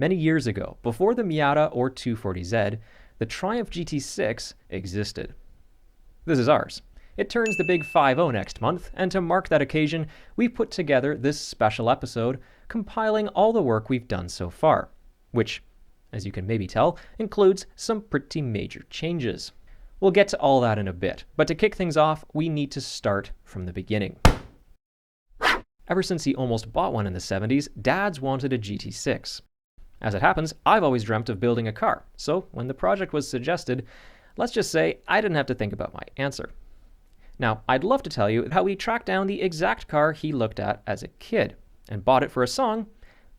Many years ago, before the Miata or 240Z, the Triumph GT6 existed. This is ours. It turns the big 5-0 next month, and to mark that occasion, we've put together this special episode compiling all the work we've done so far, which, as you can maybe tell, includes some pretty major changes. We'll get to all that in a bit, but to kick things off, we need to start from the beginning. Ever since he almost bought one in the 70s, Dad's wanted a GT6. As it happens, I've always dreamt of building a car, so when the project was suggested, let's just say I didn't have to think about my answer. Now, I'd love to tell you how we tracked down the exact car he looked at as a kid and bought it for a song,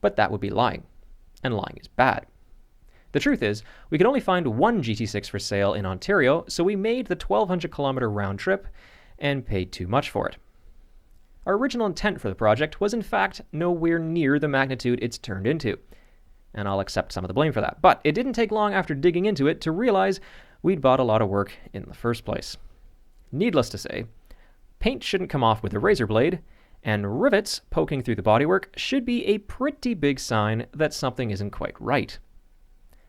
but that would be lying. And lying is bad. The truth is, we could only find one GT6 for sale in Ontario, so we made the 1,200-kilometer round trip and paid too much for it. Our original intent for the project was in fact nowhere near the magnitude it's turned into, and I'll accept some of the blame for that. But it didn't take long after digging into it to realize we'd bought a lot of work in the first place. Needless to say, paint shouldn't come off with a razor blade, and rivets poking through the bodywork should be a pretty big sign that something isn't quite right.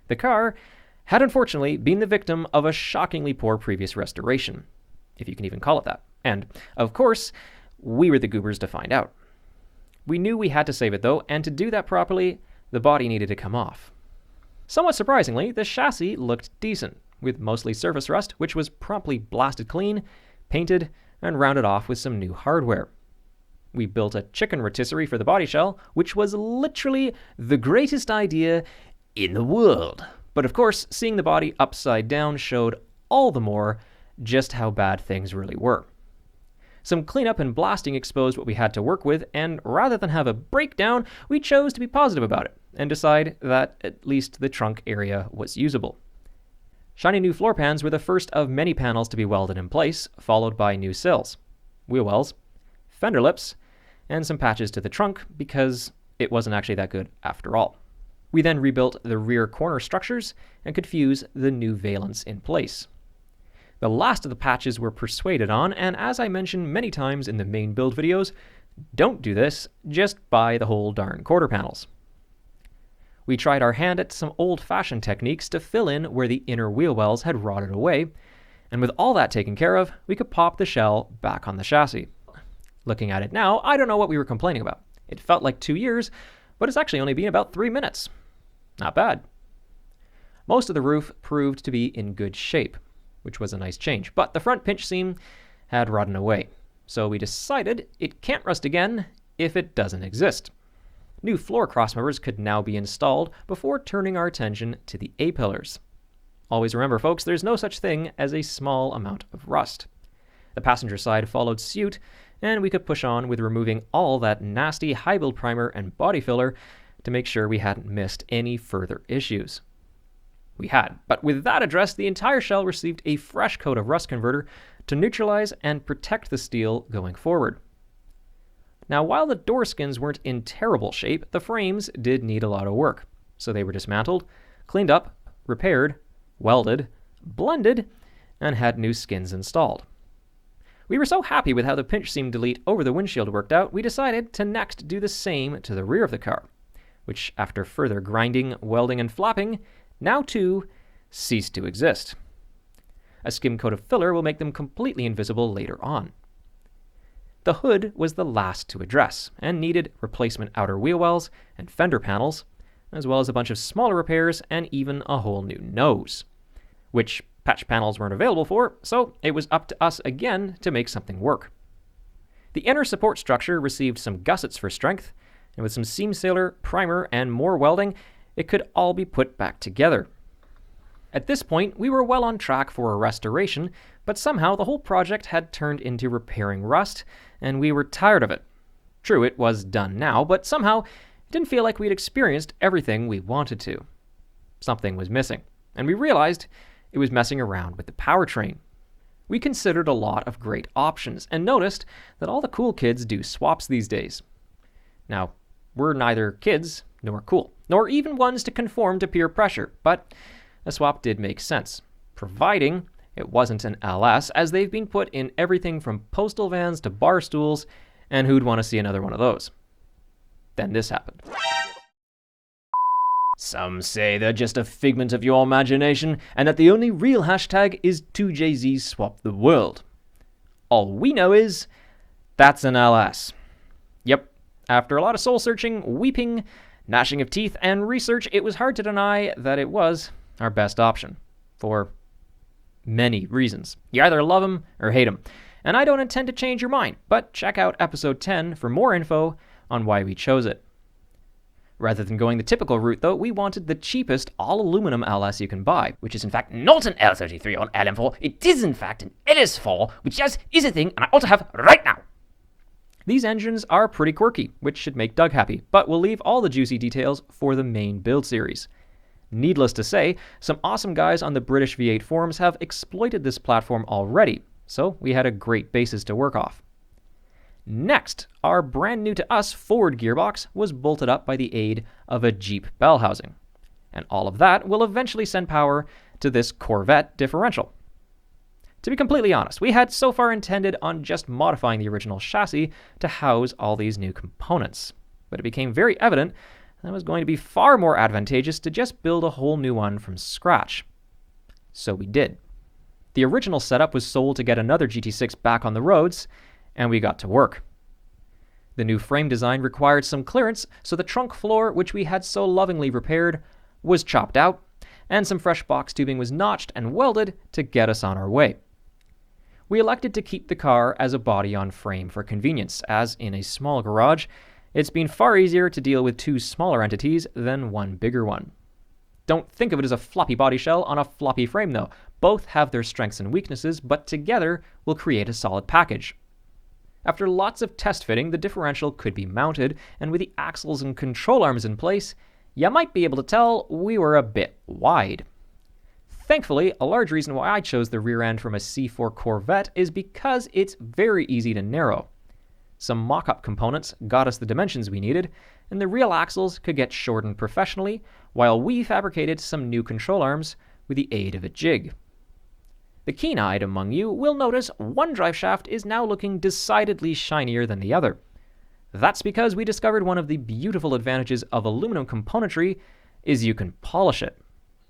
The car had unfortunately been the victim of a shockingly poor previous restoration, if you can even call it that. And, of course, we were the goobers to find out. We knew we had to save it though, and to do that properly, the body needed to come off. Somewhat surprisingly, the chassis looked decent, with mostly surface rust, which was promptly blasted clean, painted, and rounded off with some new hardware. We built a chicken rotisserie for the body shell, which was literally the greatest idea in the world. But of course, seeing the body upside down showed all the more just how bad things really were. Some cleanup and blasting exposed what we had to work with, and rather than have a breakdown, we chose to be positive about it and decide that at least the trunk area was usable. Shiny new floor pans were the first of many panels to be welded in place, followed by new sills, wheel wells, fender lips, and some patches to the trunk because it wasn't actually that good after all. We then rebuilt the rear corner structures and could fuse the new valence in place. The last of the patches were persuaded on, and as I mentioned many times in the main build videos, don't do this, just buy the whole darn quarter panels. We tried our hand at some old-fashioned techniques to fill in where the inner wheel wells had rotted away, and with all that taken care of, we could pop the shell back on the chassis. Looking at it now, I don't know what we were complaining about. It felt like 2 years, but it's actually only been about 3 minutes. Not bad. Most of the roof proved to be in good shape, which was a nice change, but the front pinch seam had rotten away, so we decided it can't rust again if it doesn't exist. New floor crossmembers could now be installed before turning our attention to the A-pillars. Always remember, folks, there's no such thing as a small amount of rust. The passenger side followed suit, and we could push on with removing all that nasty high-build primer and body filler to make sure we hadn't missed any further issues. We had, but with that addressed, the entire shell received a fresh coat of rust converter to neutralize and protect the steel going forward. Now, while the door skins weren't in terrible shape, the frames did need a lot of work, so they were dismantled, cleaned up, repaired, welded, blended, and had new skins installed. We were so happy with how the pinch seam delete over the windshield worked out, we decided to next do the same to the rear of the car, which after further grinding, welding, and flapping, now too ceased to exist. A skim coat of filler will make them completely invisible later on. The hood was the last to address, and needed replacement outer wheel wells and fender panels, as well as a bunch of smaller repairs and even a whole new nose, which patch panels weren't available for, so it was up to us again to make something work. The inner support structure received some gussets for strength, and with some seam sealer, primer, and more welding, it could all be put back together. At this point, we were well on track for a restoration, but somehow the whole project had turned into repairing rust, and we were tired of it. True, it was done now, but somehow it didn't feel like we'd experienced everything we wanted to. Something was missing, and we realized it was messing around with the powertrain. We considered a lot of great options, and noticed that all the cool kids do swaps these days. Now, we're neither kids nor cool, nor even ones to conform to peer pressure, but a swap did make sense, providing it wasn't an LS, as they've been put in everything from postal vans to bar stools, and who'd want to see another one of those? Then this happened. Some say they're just a figment of your imagination, and that the only real hashtag is 2JZ swap the world. All we know is, that's an LS. Yep, after a lot of soul searching, weeping, gnashing of teeth, and research, it was hard to deny that it was our best option. For many reasons. You either love him or hate him. And I don't intend to change your mind, but check out episode 10 for more info on why we chose it. Rather than going the typical route, though, we wanted the cheapest all-aluminum LS you can buy, which is in fact not an L33 or an LM4, it is in fact an LS4, which just is a thing, and I also have right now. These engines are pretty quirky, which should make Doug happy, but we'll leave all the juicy details for the main build series. Needless to say, some awesome guys on the British V8 forums have exploited this platform already, so we had a great basis to work off. Next, our brand new to us Ford gearbox was bolted up by the aid of a Jeep bellhousing, and all of that will eventually send power to this Corvette differential. To be completely honest, we had so far intended on just modifying the original chassis to house all these new components, but it became very evident that it was going to be far more advantageous to just build a whole new one from scratch. So we did. The original setup was sold to get another GT6 back on the roads, and we got to work. The new frame design required some clearance, so the trunk floor, which we had so lovingly repaired, was chopped out, and some fresh box tubing was notched and welded to get us on our way. We elected to keep the car as a body-on-frame for convenience, as in a small garage, it's been far easier to deal with two smaller entities than one bigger one. Don't think of it as a floppy body shell on a floppy frame though. Both have their strengths and weaknesses, but together will create a solid package. After lots of test fitting, the differential could be mounted, and with the axles and control arms in place, you might be able to tell we were a bit wide. Thankfully, a large reason why I chose the rear end from a C4 Corvette is because it's very easy to narrow. Some mock-up components got us the dimensions we needed, and the real axles could get shortened professionally, while we fabricated some new control arms with the aid of a jig. The keen-eyed among you will notice one drive shaft is now looking decidedly shinier than the other. That's because we discovered one of the beautiful advantages of aluminum componentry is you can polish it.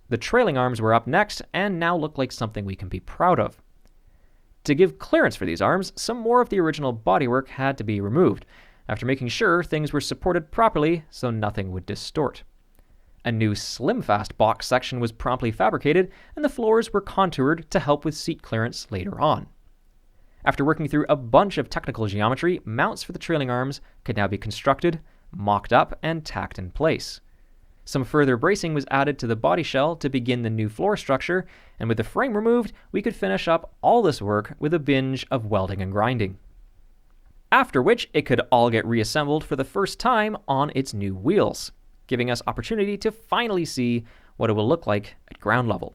The trailing arms were up next and now look like something we can be proud of. To give clearance for these arms, some more of the original bodywork had to be removed, after making sure things were supported properly so nothing would distort. A new slim-fast box section was promptly fabricated, and the floors were contoured to help with seat clearance later on. After working through a bunch of technical geometry, mounts for the trailing arms could now be constructed, mocked up, and tacked in place. Some further bracing was added to the body shell to begin the new floor structure, and with the frame removed, we could finish up all this work with a binge of welding and grinding. After which, it could all get reassembled for the first time on its new wheels, giving us opportunity to finally see what it will look like at ground level.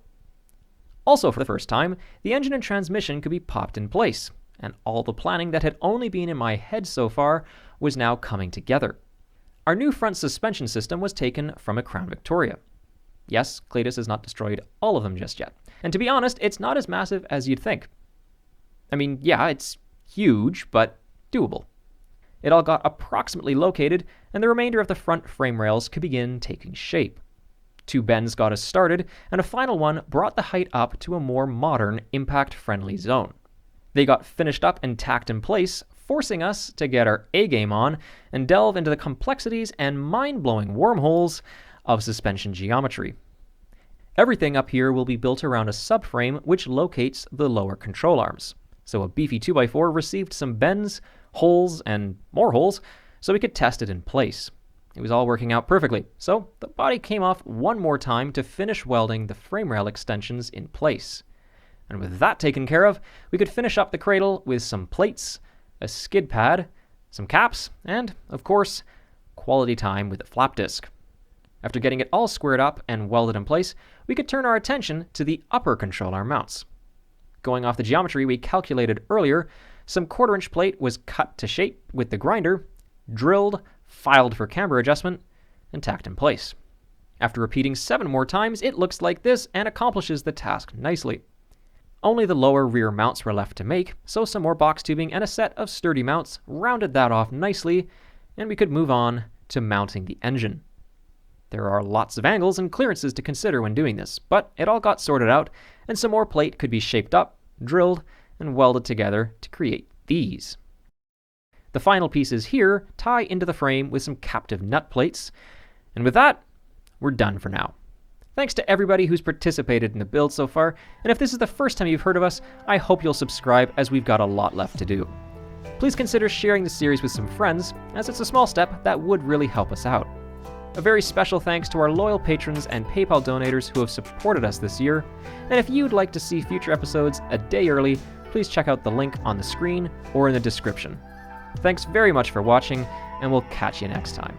Also for the first time, the engine and transmission could be popped in place, and all the planning that had only been in my head so far was now coming together. Our new front suspension system was taken from a Crown Victoria. Yes, Cletus has not destroyed all of them just yet. And to be honest, it's not as massive as you'd think. I mean, yeah, it's huge, but doable. It all got approximately located, and the remainder of the front frame rails could begin taking shape. 2 bends got us started, and a final one brought the height up to a more modern, impact-friendly zone. They got finished up and tacked in place, forcing us to get our A-game on and delve into the complexities and mind-blowing wormholes of suspension geometry. Everything up here will be built around a subframe which locates the lower control arms. So a beefy 2x4 received some bends, holes, and more holes, so we could test it in place. It was all working out perfectly, so the body came off one more time to finish welding the frame rail extensions in place. And with that taken care of, we could finish up the cradle with some plates, a skid pad, some caps, and, of course, quality time with the flap disc. After getting it all squared up and welded in place, we could turn our attention to the upper control arm mounts. Going off the geometry we calculated earlier, some 1/4-inch plate was cut to shape with the grinder, drilled, filed for camber adjustment, and tacked in place. After repeating 7 more times, it looks like this and accomplishes the task nicely. Only the lower rear mounts were left to make, so some more box tubing and a set of sturdy mounts rounded that off nicely, and we could move on to mounting the engine. There are lots of angles and clearances to consider when doing this, but it all got sorted out, and some more plate could be shaped up, drilled, and welded together to create these. The final pieces here tie into the frame with some captive nut plates, and with that, we're done for now. Thanks to everybody who's participated in the build so far, and if this is the first time you've heard of us, I hope you'll subscribe as we've got a lot left to do. Please consider sharing the series with some friends, as it's a small step that would really help us out. A very special thanks to our loyal patrons and PayPal donators who have supported us this year, and if you'd like to see future episodes a day early, please check out the link on the screen or in the description. Thanks very much for watching, and we'll catch you next time.